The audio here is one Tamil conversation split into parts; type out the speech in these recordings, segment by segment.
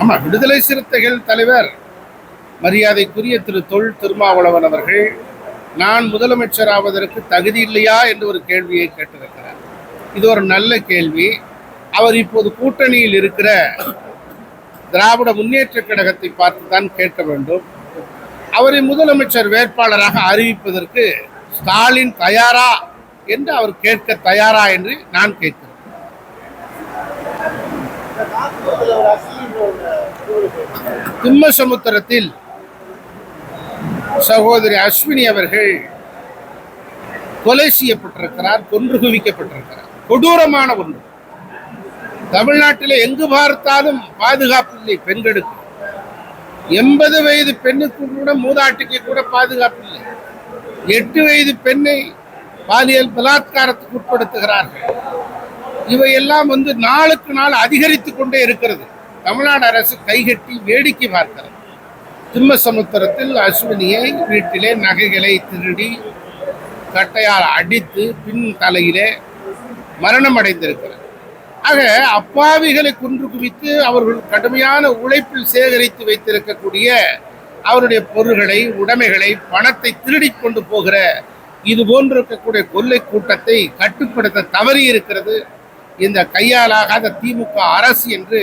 ஆமா, விடுதலை சிறுத்தைகள் தலைவர் மரியாதைக்குரிய திரு தொல் திருமாவளவன் அவர்கள் நான் முதலமைச்சர் ஆவதற்கு தகுதி இல்லையா என்று ஒரு கேள்வியை கேட்டிருக்கிறார். இது ஒரு நல்ல கேள்வி. அவர் இப்போது கூட்டணியில் இருக்கிற திராவிட முன்னேற்ற கழகத்தை பார்த்துதான் கேட்க வேண்டும். அவரை முதலமைச்சர் வேட்பாளராக அறிவிப்பதற்கு ஸ்டாலின் தயாரா என்று அவர் கேட்க தயாரா என்று நான் கேட்கிறேன். திம்மசமுத்திரத்தில் சகோதரி அஸ்வினி அவர்கள் கொலை செய்யப்பட்டிருக்கிறார், கொன்று குவிக்கப்பட்டிருக்கிறார். கொடூரமான ஒன்று. தமிழ்நாட்டில் எங்கு பார்த்தாலும் பாதுகாப்பு இல்லை பெண்களுக்கு. 80 வயது பெண்ணுக்கு கூட, மூதாட்டிக்கு கூட பாதுகாப்பு இல்லை. 8 வயது பெண்ணை பாலியல் பலாத்காரத்துக்கு உட்படுத்துகிறார்கள். இவையெல்லாம் நாளுக்கு நாள் அதிகரித்துக் கொண்டே இருக்கிறது. தமிழ்நாடு அரசு கைகட்டி வேடிக்கை பார்க்கிறது. திம்மசமுத்திரத்தில் அஸ்வினியை வீட்டிலே நகைகளை திருடி கட்டையால் அடித்து பின் தலையிலே மரணம் அடைந்திருக்கிறது. ஆக அப்பாவிகளை கொன்று குவித்து அவர்கள் கடுமையான உழைப்பில் சேகரித்து வைத்திருக்கக்கூடிய அவருடைய பொருள்களை, உடைமைகளை, பணத்தை திருடி கொண்டு போகிற இது போன்று இருக்கக்கூடிய கொள்ளை கூட்டத்தை கட்டுப்படுத்த தவறி இருக்கிறது இந்த கையாலாகாத திமுக அரசு என்று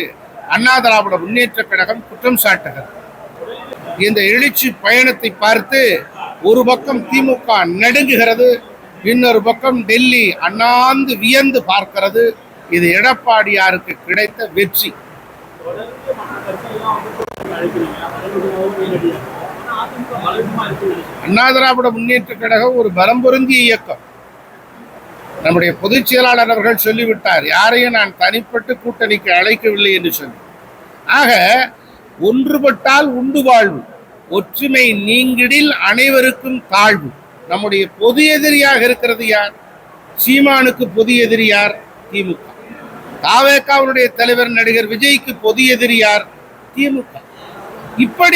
அண்ணா திராவிட முன்னேற்ற கழகம் குற்றம் சாட்டுகிறது. இந்த எழுச்சி பயணத்தை பார்த்து ஒரு பக்கம் திமுக நடுங்குகிறது, இன்னொரு பக்கம் டெல்லி அண்ணாந்து வியந்து பார்க்கிறது. இது எடப்பாடியாருக்கு கிடைத்த வெற்றி. அண்ணா திராவிட முன்னேற்ற கழகம் ஒரு பலம் பொருந்திய இயக்கம். நம்முடைய பொதுச் செயலாளர் அவர்கள் சொல்லிவிட்டார், யாரையும் நான் தனிப்பட்டு கூட்டணிக்கு அழைக்கவில்லை என்று சொல்லி. ஆக ஒன்றுபட்டால் உண்டு வாழ்வு, ஒற்றுமை நீங்கிடில் அனைவருக்கும் தாழ்வு. நம்முடைய பொது எதிரியாக இருக்கிறது யார்? சீமானுக்கு பொது எதிரி யார்? திமுக. தாவேகாவுடைய தலைவர் நடிகர் விஜய்க்கு பொது எதிரி யார்? திமுக. இப்படி